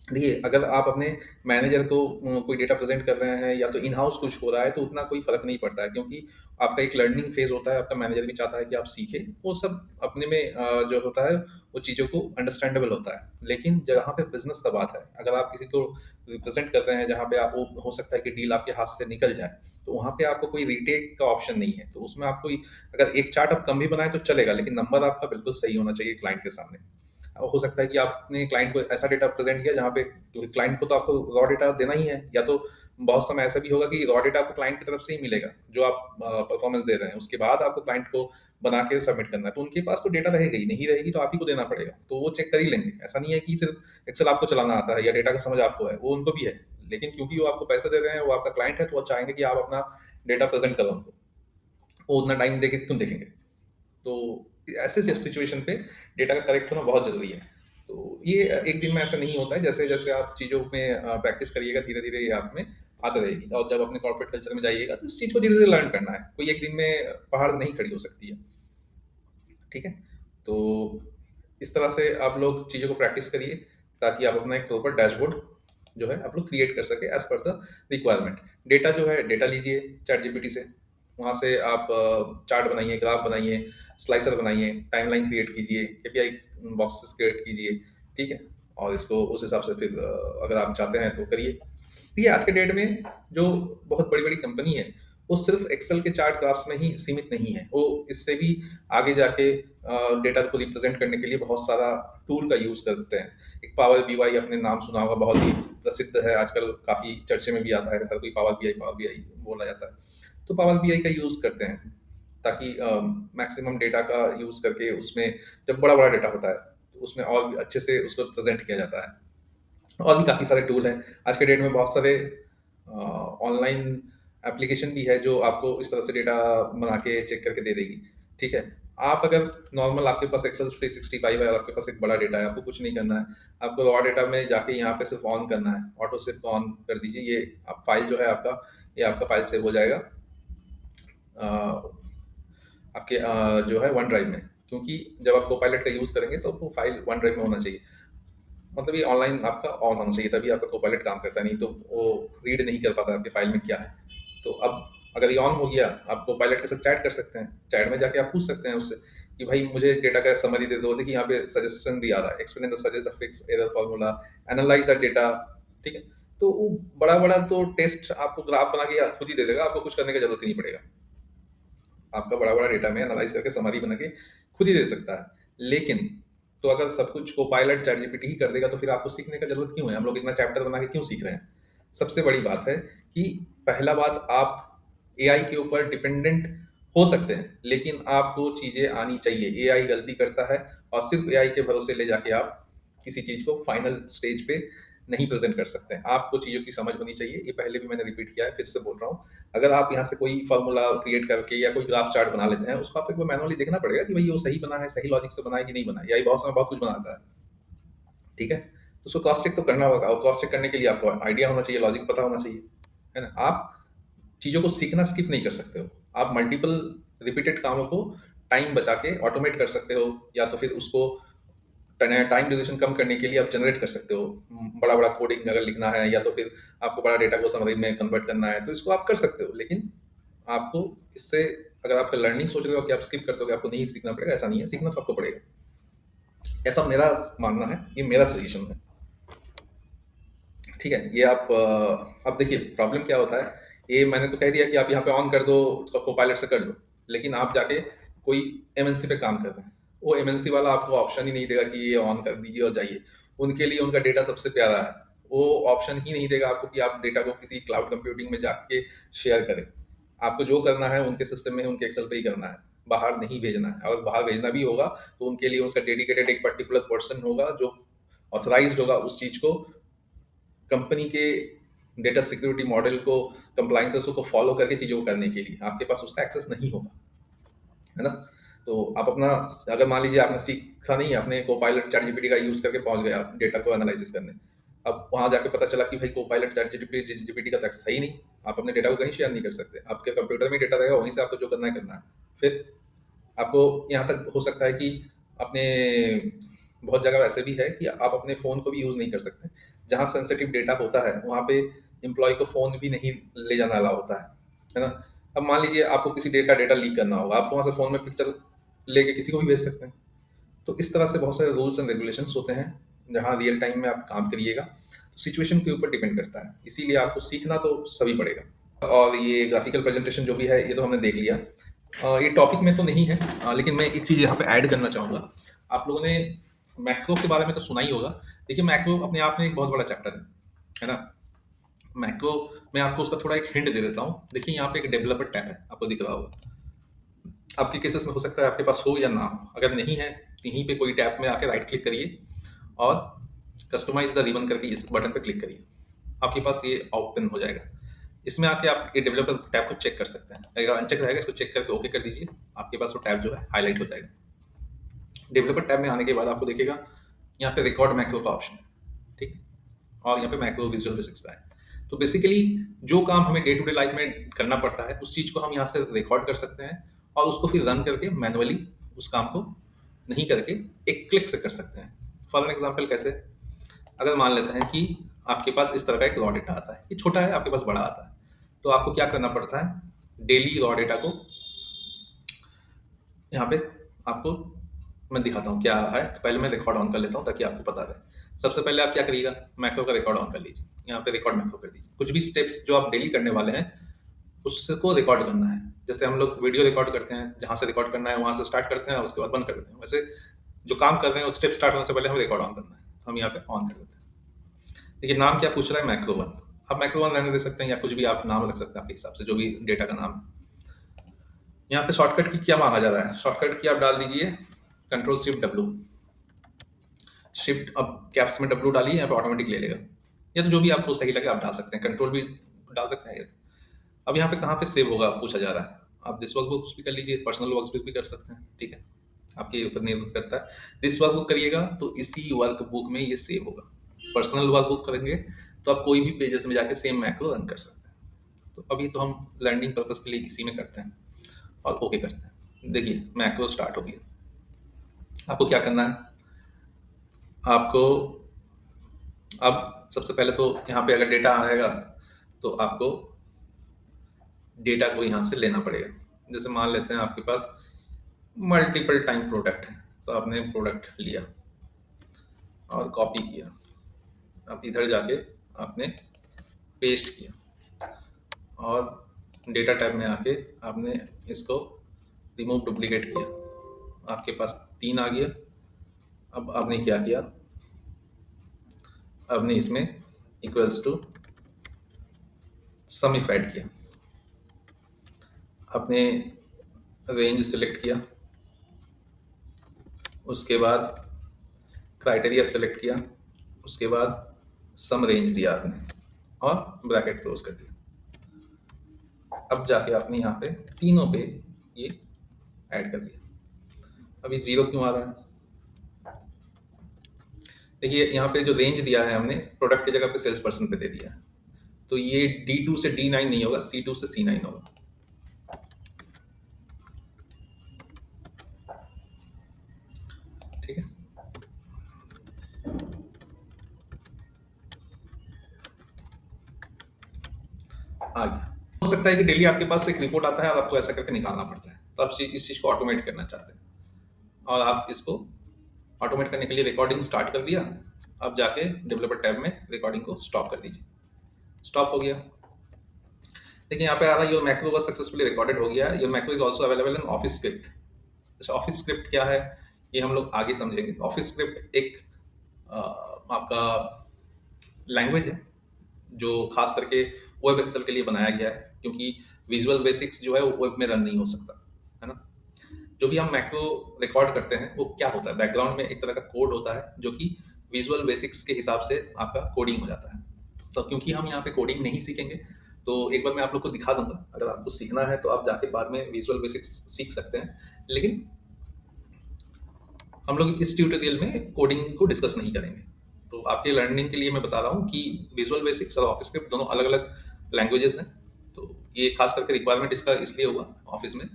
देखिए अगर आप अपने मैनेजर को कोई डेटा प्रेजेंट कर रहे हैं या तो इन हाउस कुछ हो रहा है तो उतना कोई फर्क नहीं पड़ता है क्योंकि आपका एक लर्निंग फेज होता है। आपका मैनेजर भी चाहता है कि आप सीखें, वो सब अपने में जो होता है वो चीज़ों को अंडरस्टैंडेबल होता है। लेकिन जहाँ पे बिजनेस का बात है, अगर आप किसी को रिप्रेजेंट कर रहे हैं जहाँ पे आप, वो हो सकता है कि डील आपके हाथ से निकल जाए, तो वहाँ पे आपको कोई रीटेक का ऑप्शन नहीं है। तो उसमें आपको अगर एक चार्ट आप कम भी बनाए तो चलेगा, लेकिन नंबर आपका बिल्कुल सही होना चाहिए क्लाइंट के सामने। हो सकता है कि आपने क्लाइंट को ऐसा डेटा प्रेजेंट किया जहाँ पे क्लाइंट को तो आपको रॉ डेटा देना ही है, या तो बहुत समय ऐसा भी होगा कि रॉ डेटा आपको क्लाइंट की तरफ से ही मिलेगा, जो आप परफॉर्मेंस दे रहे हैं, उसके बाद आपको क्लाइंट को बना के सबमिट करना है, तो उनके पास तो डेटा रहेगा ही, नहीं रहेगी तो आप ही को देना पड़ेगा, तो वो चेक कर ही लेंगे। ऐसा नहीं है कि सिर्फ एक्सेल आपको चलाना आता है या डेटा का समझ आपको है, वो उनको भी है, लेकिन क्योंकि वो आपको पैसे दे रहे हैं, वो आपका क्लाइंट है, तो वो चाहेंगे कि आप अपना डेटा प्रेजेंट करो उनको, वो उतना टाइम देके क्यों देखेंगे। तो ऐसे सिचुएशन पे डेटा का करेक्ट होना बहुत ज़रूरी है। तो ये एक दिन में ऐसा नहीं होता है, जैसे-जैसे आप चीज़ों में प्रैक्टिस करिएगा, धीरे-धीरे ये आप में आती रहेगी, और जब अपने कॉर्पोरेट कल्चर में जाइएगा, तो इस चीज़ को धीरे-धीरे लर्न करना है। कोई एक दिन में पहाड़ नहीं खड़ी हो सकती है, ठीक है? तो इस तरह से आप लोग चीज़ों को प्रैक्टिस करिए, ताकि आप अपना एक प्रॉपर डैशबोर्ड जो है आप लोग क्रिएट कर सकें as per the requirement. Data जो है, डेटा लीजिए चैटजीपीटी से, वहाँ से आप चार्ट बनाइए, ग्राफ बनाइए, स्लाइसर बनाइए, टाइमलाइन क्रिएट कीजिए, केपीआई बॉक्सेस क्रिएट कीजिए, ठीक है? और इसको उस हिसाब से फिर अगर आप चाहते हैं तो करिए। देखिए, आज के डेट में जो बहुत बड़ी-बड़ी कंपनी है, वो सिर्फ़ एक्सेल के चार्ट ग्राफ्स में ही सीमित नहीं है। वो इससे भी आगे जाके डेटा को रिप्रेज़ेंट करने के लिए बहुत सारा टूल का यूज़ करते हैं। एक पावर बीआई, आपने नाम सुना होगा, बहुत ही प्रसिद्ध है, आजकल काफ़ी चर्चे में भी आता है, हर कोई पावर बीआई बोला जाता है। तो पावर बीआई का यूज़ करते हैं, ताकि मैक्सिमम डेटा का यूज़ करके उसमें जब बड़ा-बड़ा डेटा होता है, तो उसमें और भी अच्छे से उसको प्रेज़ेंट किया जाता है। और भी काफ़ी सारे टूल हैं। आज के डेट में बहुत सारे ऑनलाइन एप्लीकेशन भी है, जो आपको इस तरह से डेटा बना के चेक करके दे देगी, ठीक है? आप अगर नॉर्मल आपके पास एक्सेल 365 है और आपके पास एक बड़ा डेटा है, आपको कुछ नहीं करना है। आपको रॉ डेटा में जाके यहाँ पे सिर्फ़ ऑन करना है, ऑटो सेव को ऑन कर दीजिए। ये आप फ़ाइल जो है आपका, ये आपका फ़ाइल सेव हो जाएगा अ, आपके जो है वन ड्राइव में। क्योंकि जब आप कोपायलट का यूज़ करेंगे, तो वो फ़ाइल वन ड्राइव में होना चाहिए। मतलब ये ऑनलाइन आपका ऑन होना चाहिए, तभी आपका कोपायलट काम करता है, नहीं तो वो रीड नहीं कर पाता आपके फाइल में क्या है। तो अब अगर ये ऑन हो गया, आप कोपायलट के साथ चैट कर सकते हैं। चैट में जाके आप पूछ सकते हैं उससे कि भाई मुझे डेटा का समरी दे दो। देखिए यहाँ पे सजेशन भी आ रहा है, explain the suggest the fix error formula, analyse the data, ठीक है? तो वो बड़ा-बड़ा तो टेस्ट आपको ग्राफ बना के खुद ही दे देगा, आपको कुछ करने की जरूरत ही नहीं पड़ेगा। आपका बड़ा-बड़ा डेटा में एनालाइज़ करके समरी बना के खुद ही दे सकता है। लेकिन तो अगर सब कुछ कोपायलट चैटजीपीटी ही कर देगा, तो फिर आपको सीखने का ज़रूरत क्यों है? हम लोग इतना चैप्टर बना के क्यों सीख रहे हैं? सबसे बड़ी बात है कि पहला बात, आप एआई के ऊपर डिपेंडेंट हो सकते हैं, लेकिन आपको चीज़ें आनी चाहिए। एआई गलती करता है, और सिर्फ़ एआई के भरोसे ले जाके आप किसी चीज़ को फाइनल स्टेज पे नहीं प्रेज़ेंट कर सकते हैं। आपको चीज़ों की समझ होनी चाहिए। ये पहले भी मैंने रिपीट किया है, फिर से बोल रहा हूँ। अगर आप यहाँ से कोई फ़ॉर्मूला क्रिएट करके या कोई ग्राफ चार्ट बना लेते हैं, उसको आपको एक बार मैनुअली देखना पड़ेगा कि भई वो सही बना है, सही लॉजिक से बना है कि नहीं बना है। एआई बहुत समय बहुत कुछ बनाता है, ठीक है? तो उसको क्रॉस चेक तो करना होगा, और क्रॉस चेक करने के लिए आपको आइडिया होना चाहिए, लॉजिक पता होना चाहिए, है ना? आप चीज़ों को सीखना स्किप नहीं कर सकते हो। आप मल्टीपल रिपीटेड कामों को टाइम बचा के ऑटोमेट कर सकते हो, या तो फिर उसको टाइम ड्यूरेशन कम करने के लिए आप जनरेट कर सकते हो। बड़ा-बड़ा कोडिंग अगर लिखना है, या तो फिर आपको बड़ा डेटा को समरी में कन्वर्ट करना है, तो इसको आप कर सकते हो। लेकिन आपको इससे, अगर आप लर्निंग सोच रहे हो कि आप स्किप कर दोगे, आपको नहीं सीखना पड़ेगा, ऐसा नहीं है, सीखना तो आपको पड़ेगा। ऐसा मेरा मानना है, ये मेरा सजेशन है। ठीक है? ये आप अब देखिए प्रॉब्लम क्या होता है, ये मैंने तो कह दिया कि आप यहाँ पे ऑन कर दो, उसका कोपायलट से कर लो। लेकिन आप जाके कोई एमएनसी पे काम कर रहे हैं, वो एमएनसी वाला आपको ऑप्शन ही नहीं देगा कि ये ऑन कर दीजिए और जाइए। उनके लिए उनका डेटा सबसे प्यारा है। वो ऑप्शन ही नहीं देगा आपको कि आप डेटा को किसी क्लाउड कंप्यूटिंग में जाके शेयर करें। आपको जो करना है उनके सिस्टम में, उनके एक्सेल पे ही करना है, बाहर नहीं भेजना है। अगर बाहर भेजना भी होगा, तो उनके लिए उसका डेडिकेटेड एक पर्टिकुलर पर्सन होगा, जो ऑथराइज्ड होगा उस चीज़ को, कंपनी के डेटा सिक्योरिटी मॉडल को, कंप्लायंसेस को फॉलो करके चीज़ों को करने के लिए। आपके पास उसका एक्सेस नहीं होगा, है ना? तो आप अपना, अगर मान लीजिए आपने सीखा नहीं, आपने कोपायलट चैटजीपीटी का यूज़ करके पहुँच गए आप डेटा को एनालिसिस करने। अब वहाँ जाके पता चला कि भाई कोपायलट चैटजीपीटी का तो एक्सेस है ही नहीं। आप अपने डेटा को कहीं शेयर नहीं कर सकते। आपके कंप्यूटर में डेटा रहेगा, वहीं से आपको जो करना है करना है। फिर आपको यहाँ तक हो सकता है कि अपने, बहुत जगह वैसे भी है कि आप अपने फ़ोन को भी यूज़ नहीं कर सकते। जहाँ सेंसिटिव डेटा होता है, वहाँ पे एम्प्लॉयी को फ़ोन भी नहीं ले जाना अलाउ होता है ना? अब मान लीजिए आपको किसी का डेटा लीक करना होगा, आप तो वहाँ से फ़ोन में पिक्चर लेके किसी को भी भेज सकते हैं। तो इस तरह से बहुत सारे रूल्स एंड रेगुलेशंस होते हैं, जहाँ रियल टाइम में आप काम करिएगा। तो सिचुएशन के ऊपर डिपेंड करता है, इसीलिए आपको सीखना तो सभी पड़ेगा। और ये ग्राफिकल प्रेजेंटेशन जो भी है, ये तो हमने देख लिया। ये टॉपिक में तो नहीं है, लेकिन मैं एक चीज़ यहाँ पे ऐड करना चाहूँगा। आप लोगों ने मैक्रो के बारे में तो सुना ही होगा। देखिए, मैक्रो अपने आप में एक बहुत बड़ा चैप्टर है ना? मैक्रो मैं आपको उसका थोड़ा एक हिंट दे देता हूँ। देखिए यहाँ पे एक डेवलपर टैब है, आपको दिख रहा होगा। आपके केसेस में हो सकता है आपके पास हो या ना हो। अगर नहीं है तो यहीं पे कोई टैब में आके राइट क्लिक करिए और कस्टमाइज द रिबन करके इस बटन पे क्लिक करिए। आपके पास ये ओपन हो जाएगा। इसमें आके आप ये डेवलपर टैब को चेक कर सकते हैं। अगर अनचेक रहेगा इसको चेक करके ओके कर दीजिए, आपके पास वो टैब जो है हाईलाइट हो जाएगा। डेवलपर टैब में आने के बाद आपको दिखेगा यहाँ पे रिकॉर्ड मैक्रो का ऑप्शन है, ठीक है, और यहाँ पे मैक्रो विजुअल बेसिक्स का है। तो बेसिकली जो काम हमें डे टू डे लाइफ में करना पड़ता है उस चीज़ को हम यहाँ से रिकॉर्ड कर सकते हैं और उसको फिर रन करके मैनुअली उस काम को नहीं करके एक क्लिक से कर सकते हैं। फॉर एन एग्जाम्पल कैसे, अगर मान लेते हैं कि आपके पास इस तरह का एक रॉ डेटा आता है, ये छोटा है, आपके पास बड़ा आता है, तो आपको क्या करना पड़ता है, डेली रॉ डेटा को यहाँ पे आपको मैं दिखाता हूँ क्या है। तो पहले मैं रिकॉर्ड ऑन कर लेता हूँ ताकि आपको पता रहे। सबसे पहले आप क्या करिएगा, मैक्रो का रिकॉर्ड ऑन कर लीजिए, यहाँ पे रिकॉर्ड मैक्रो कर दीजिए। कुछ भी स्टेप्स जो आप डेली करने वाले हैं उसको रिकॉर्ड करना है। जैसे हम लोग वीडियो रिकॉर्ड करते हैं, जहाँ से रिकॉर्ड करना है वहाँ से स्टार्ट करते हैं और उसके बाद बंद कर देते हैं। वैसे जो काम कर रहे हैं उस स्टेप स्टार्ट होने से पहले हमें रिकॉर्ड ऑन करना है, तो हम यहाँ पे ऑन कर देते हैं। देखिए नाम क्या पूछ रहा है, मैक्रो वन। आप मैक्रो वन रहने दे सकते हैं या कुछ भी आप नाम रख सकते हैं आपके हिसाब से, जो भी डेटा का नाम है। यहाँ पे शॉर्टकट की क्या मांगा जा रहा है, शॉर्टकट की आप डाल दीजिए कंट्रोल शिफ्ट डब्ल्यू। शिफ्ट अब कैप्स में डब्ल्यू डालिए, यहाँ पे ऑटोमेटिक ले लेगा, या तो जो भी आपको सही लगे आप डाल सकते हैं, कंट्रोल भी डाल सकते हैं। अब यहाँ पे कहाँ पे सेव होगा पूछा जा रहा है, आप दिस वर्क बुक्स भी कर लीजिए, पर्सनल वर्क बुक भी कर सकते हैं, ठीक है, आपके ऊपर निर्भर करता है। दिस वर्क बुक करिएगा तो इसी वर्क बुक में ये सेव होगा। पर्सनल वर्क बुक करेंगे तो आप कोई भी पेजेस में जाके सेम मैक्रो रन कर सकते हैं। तो अभी तो हम लर्निंग पर्पज के लिए इसी में करते हैं और ओके करते हैं। देखिए मैक्रो स्टार्ट हो गया। आपको क्या करना है, आपको अब सबसे पहले तो यहाँ पे अगर डेटा आएगा तो आपको डेटा को यहाँ से लेना पड़ेगा। जैसे मान लेते हैं आपके पास मल्टीपल टाइम प्रोडक्ट है, तो आपने प्रोडक्ट लिया और कॉपी किया, अब इधर जाके आपने पेस्ट किया और डेटा टैब में आके आपने इसको रिमूव डुप्लीकेट किया, आपके पास 3 आ गया। अब आपने क्या किया, आपने इसमें equals to sum if add किया, आपने रेंज सिलेक्ट किया, उसके बाद क्राइटेरिया सेलेक्ट किया, उसके बाद सम रेंज दिया आपने और ब्रैकेट क्लोज कर दिया। अब जाके आपने यहाँ पे तीनों पे ये ऐड कर दिया। अभी 0 क्यों आ रहा है, देखिए यहाँ पे जो रेंज दिया है हमने प्रोडक्ट की जगह पे सेल्स पर्सन पे दे दिया है, तो ये D2 से D9 नहीं होगा, C2 से C9 होगा, ठीक है। आ गया। हो सकता है कि डेली आपके पास एक रिपोर्ट आता है और आपको ऐसा करके निकालना पड़ता है, तो आप इस चीज़ को ऑटोमेट करना चाहते हैं और आप इसको ऑटोमेट करने के लिए रिकॉर्डिंग स्टार्ट कर दिया। अब जाके डेवलपर टैब में रिकॉर्डिंग को स्टॉप कर दीजिए, स्टॉप हो गया। देखिए यहाँ पे आ रहा है your macro was successfully recorded हो गया है। Your macro is also available in office script. अच्छा ऑफिस स्क्रिप्ट क्या है ये हम लोग आगे समझेंगे। ऑफिस स्क्रिप्ट एक आपका लैंग्वेज है जो खास करके वेब एक्सेल के लिए बनाया गया है, क्योंकि विजुअल बेसिक्स जो है वो वेब में रन नहीं हो सकता है ना। जो भी हम मैक्रो रिकॉर्ड करते हैं वो क्या होता है, बैकग्राउंड में एक तरह का कोड होता है जो कि विजुअल बेसिक्स के हिसाब से आपका कोडिंग हो जाता है। तो क्योंकि हम यहाँ पे कोडिंग नहीं सीखेंगे तो एक बार मैं आप लोग को दिखा दूंगा, अगर आपको सीखना है तो आप जाके बाद में विजुअल बेसिक्स सीख सकते हैं, लेकिन हम लोग इस ट्यूटोरियल में कोडिंग को डिस्कस नहीं करेंगे। तो आपके लर्निंग के लिए मैं बता रहा हूँ कि विजुअल बेसिक्स और ऑफिस स्क्रिप्ट दोनों अलग अलग लैंग्वेजेस हैं। तो ये खास करके रिक्वायरमेंट इसका इसलिए हुआ ऑफिस में,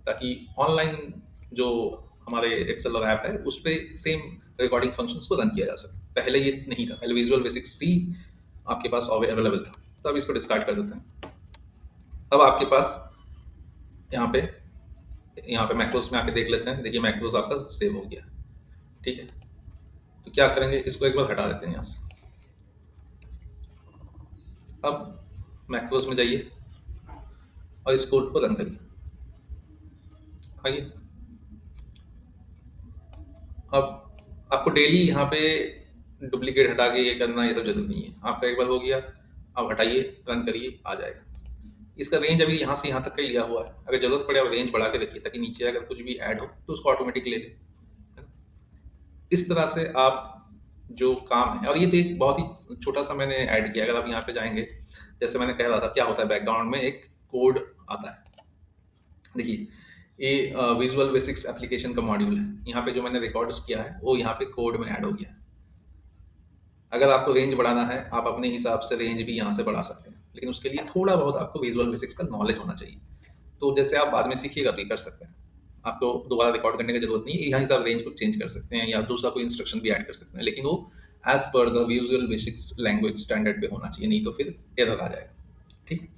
ताकि ऑनलाइन जो हमारे एक्सेल और ऐप है उस पर सेम रिकॉर्डिंग फंक्शंस को रन किया जा सके। पहले ये नहीं था, पहले विजुअल बेसिक्स सी आपके पास अवेलेबल था, तो अब इसको डिस्कार्ड कर देते हैं। अब आपके पास यहाँ पे मैक्रोस में आके देख लेते हैं। देखिए मैक्रोस आपका सेव हो गया, ठीक है। तो क्या करेंगे, इसको एक बार हटा देते हैं यहाँ से। अब मैक्रोस में जाइए और इस कोड को रन करिए। आइए, अब आपको डेली यहाँ पे डुप्लीकेट हटा के ये करना ये सब जरूरी नहीं है। आपका एक बार हो गया, आप हटाइए, रन करिए, आ जाएगा। इसका रेंज अभी यहाँ से यहाँ तक का ही लिया हुआ है, अगर ज़रूरत पड़े आप रेंज बढ़ा के देखिए ताकि नीचे अगर कुछ भी ऐड हो तो उसको ऑटोमेटिक ले ले। इस तरह से आप जो काम है, और ये तो एक बहुत ही छोटा सा मैंने ऐड किया, अगर आप यहाँ पे जाएंगे, जैसे मैंने कह रहा था क्या होता है बैकग्राउंड में एक कोड आता है। देखिए ये विजुअल बेसिक्स एप्लीकेशन का मॉड्यूल है, यहाँ पे जो मैंने रिकॉर्ड्स किया है वो यहाँ पे कोड में ऐड हो गया है। अगर आपको रेंज बढ़ाना है आप अपने हिसाब से रेंज भी यहाँ से बढ़ा सकते हैं, लेकिन उसके लिए थोड़ा बहुत आपको विजुअल बेसिक्स का नॉलेज होना चाहिए। तो जैसे आप बाद में सीखिएगा तो ये कर सकते हैं, आपको दोबारा रिकॉर्ड करने की जरूरत नहीं है, यहाँ से आप रेंज को चेंज कर सकते हैं या दूसरा कोई इंस्ट्रक्शन भी ऐड कर सकते हैं, लेकिन वो as per the visual basics language standard पे होना चाहिए, नहीं तो फिर एरर आ जाएगा। ठीक है,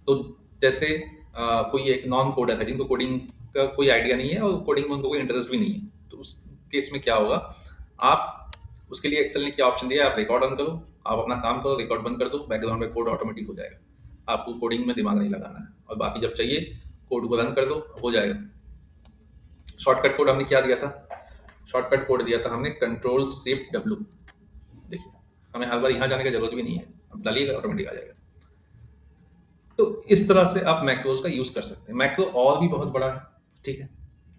तो जैसे कोई एक नॉन कोडर है जिनको कोडिंग का कोई आइडिया नहीं है और कोडिंग में उनको कोई इंटरेस्ट भी नहीं है, तो उस केस में क्या होगा, आप उसके लिए एक्सेल ने क्या ऑप्शन दिया है, आप रिकॉर्ड ऑन करो, आप अपना काम करो, रिकॉर्ड बंद कर दो, बैकग्राउंड में कोड ऑटोमेटिक हो जाएगा, आपको कोडिंग में दिमाग नहीं लगाना है, और बाकी जब चाहिए कोड को रन कर दो, हो जाएगा। शॉर्टकट कोड हमने क्या दिया था, शॉर्टकट कोड दिया था हमने कंट्रोल शिफ्ट डब्ल्यू। देखिए हमें हर बार यहाँ जाने की जरूरत भी नहीं है, अब डालिएगा ऑटोमेटिक आ जाएगा। तो इस तरह से आप मैक्रोज का यूज कर सकते हैं। मैक्रो और भी बहुत बड़ा है, ठीक है,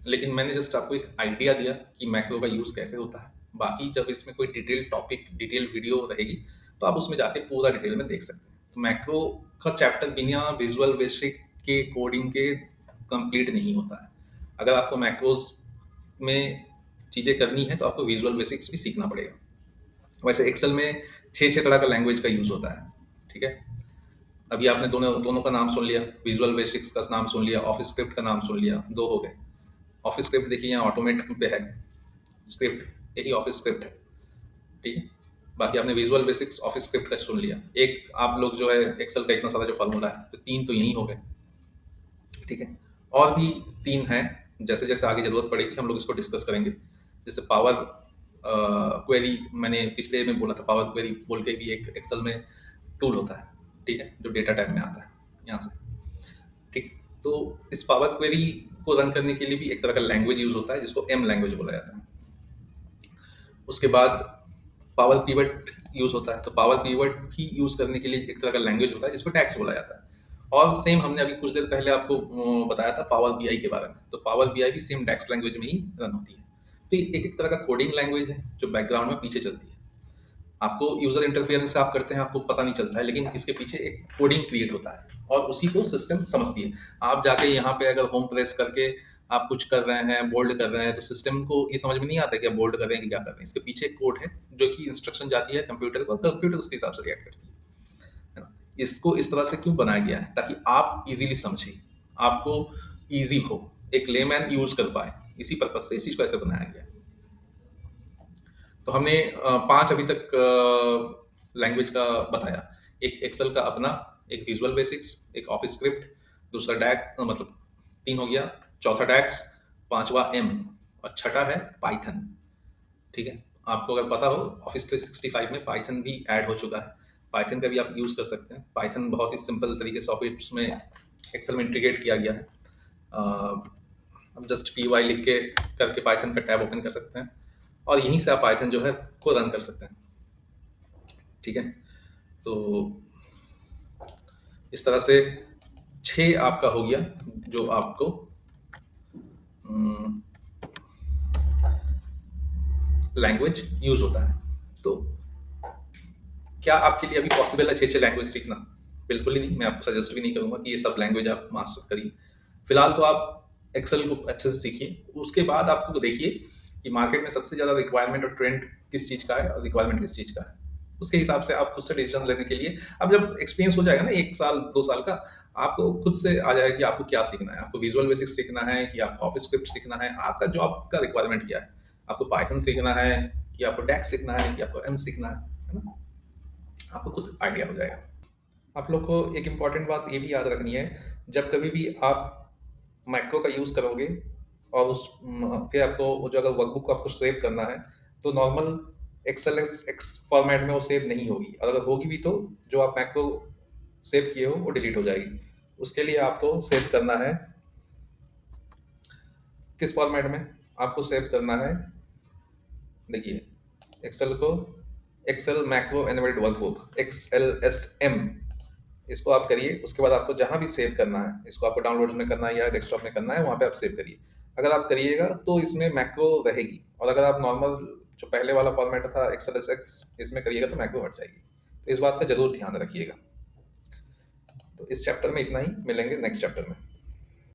लेकिन मैंने जस्ट आपको एक आइडिया दिया कि मैक्रो का यूज कैसे होता है। बाकी जब इसमें कोई डिटेल टॉपिक डिटेल वीडियो रहेगी तो आप उसमें जाके पूरा डिटेल में देख सकते हैं। तो मैक्रो का चैप्टर बिना विजुअल बेसिक के कोडिंग के कंप्लीट नहीं होता है। अगर आपको मैक्रोज में चीज़ें करनी है तो आपको विजुअल बेसिक्स भी सीखना पड़ेगा। वैसे एक्सेल में छः छः तरह का लैंग्वेज का यूज़ होता है, ठीक है। अभी आपने दोनों दोनों का नाम सुन लिया, विजुअल बेसिक्स का नाम सुन लिया, ऑफिस स्क्रिप्ट का नाम सुन लिया, दो हो गए। ऑफिस स्क्रिप्ट देखिए यहाँ ऑटोमेट पे है स्क्रिप्ट, यही ऑफिस स्क्रिप्ट है, ठीक है। बाकी आपने विजुअल बेसिक्स ऑफिस स्क्रिप्ट का सुन लिया। एक आप लोग जो है एक्सेल का इतना सारा जो फॉर्मूला है तो तीन तो यही हो गए, ठीक है। और भी तीन हैं, जैसे जैसे आगे जरूरत पड़ेगी हम लोग इसको डिस्कस करेंगे। जैसे पावर क्वेरी, मैंने पिछले में बोला था, पावर क्वेरी बोल के भी एक एक्सेल में टूल होता है, ठीक है, जो डेटा टाइप में आता है यहाँ से, ठीक। तो इस पावर क्वेरी को रन करने के लिए भी एक तरह का लैंग्वेज यूज होता है जिसको एम लैंग्वेज बोला जाता है। उसके बाद पावर पीवट यूज होता है, तो पावर पीवट भी यूज करने के लिए एक तरह का लैंग्वेज होता है जिसको टैक्स बोला जाता है। और सेम हमने अभी कुछ देर पहले आपको बताया था पावर बीआई के बारे में, तो पावर बीआई भी सेम टैक्स लैंग्वेज में ही रन होती है। तो ये एक एक तरह का कोडिंग लैंग्वेज है जो बैकग्राउंड में पीछे चलती है। आपको यूजर इंटरफेरेंस से आप करते हैं, आपको पता नहीं चलता है, लेकिन इसके पीछे एक कोडिंग क्रिएट होता है और उसी को सिस्टम समझती है। आप जाके यहाँ पे अगर होम प्रेस करके आप कुछ कर रहे हैं, बोल्ड कर रहे हैं, तो सिस्टम को ये समझ में नहीं आता है कि आप बोल्ड कर रहे हैं कि क्या कर रहे हैं। इसके पीछे एक कोड है जो कि इंस्ट्रक्शन जाती है कंप्यूटर को, कंप्यूटर उसके हिसाब से रिएक्ट करती है ना। इसको इस तरह से क्यों बनाया गया है, ताकि आप इजीली समझिए, आपको इजी हो, एक लेमैन यूज कर पाए, इसी पर्पज से इस चीज को ऐसे बनाया गया है। तो हमने पांच अभी तक लैंग्वेज का बताया। एक एक्सेल का अपना, एक विजुअल बेसिक्स, एक ऑफिस स्क्रिप्ट, दूसरा डैक, मतलब तीन हो गया, चौथा डैक्स, पांचवा एम, और छठा है पाइथन, ठीक है। आपको अगर पता हो ऑफिस 365 में पाइथन भी ऐड हो चुका है, पाइथन का भी आप यूज़ कर सकते हैं। पाइथन बहुत ही सिंपल तरीके से ऑफिस में एक्सेल में इंटीग्रेट किया गया है। अब जस्ट पी वाई लिख के करके पाइथन का टैब ओपन कर सकते हैं और यहीं से आप पाइथन जो है को रन कर सकते हैं, ठीक है। तो इस तरह से छः आपका हो गया जो आपको लैंग्वेज यूज होता है। तो क्या आपके लिए अभी पॉसिबल है छः छः लैंग्वेज सीखना? बिल्कुल ही नहीं, मैं आपको सजेस्ट भी नहीं करूंगा कि ये सब लैंग्वेज आप मास्टर करिए। फिलहाल तो आप एक्सेल को अच्छे से सीखिए, उसके बाद आपको देखिए कि मार्केट में सबसे ज़्यादा रिक्वायरमेंट और ट्रेंड किस चीज़ का है और रिक्वायरमेंट किस चीज़ का है। उसके हिसाब से आप खुद से डिसीजन लेने के लिए, अब जब एक्सपीरियंस हो जाएगा ना 1 साल 2 साल का, आपको खुद से आ जाएगा कि आपको क्या सीखना है। आपको विजुअल बेसिक्स सीखना है कि आपको ऑफिस स्क्रिप्ट सीखना है, आपका जॉब का रिक्वायरमेंट क्या है, आपको पाइथन सीखना है कि आपको डैक्स सीखना है कि आपको एम सीखना है ना। आपको खुद आइडिया हो जाएगा। आप लोग को एक इम्पॉर्टेंट बात ये भी याद रखनी है, जब कभी भी आप मैक्रो का यूज़ करोगे और उस फिर आपको वो जो अगर वर्कबुक को आपको सेव करना है तो नॉर्मल एक्सेल एक्स फॉर्मेट में वो सेव नहीं होगी, और अगर होगी भी तो जो आप मैक्रो सेव किए हो वो डिलीट हो जाएगी। उसके लिए आपको सेव करना है किस फॉर्मेट में, आपको सेव करना है, देखिए एक्सेल को Excel macro animated workbook, XLSM, इसको आप करिए। उसके बाद आपको जहाँ भी सेव करना है, इसको आपको डाउनलोड में करना है या डेस्कटॉप में करना है, वहाँ पे आप सेव करिए। अगर आप करिएगा तो इसमें मैक्रो रहेगी, और अगर आप नॉर्मल जो पहले वाला फॉर्मेट था XLSX, इसमें करिएगा तो मैक्रो हट जाएगी। तो इस बात का जरूर ध्यान रखिएगा। तो इस चैप्टर में इतना ही, मिलेंगे नेक्स्ट चैप्टर में।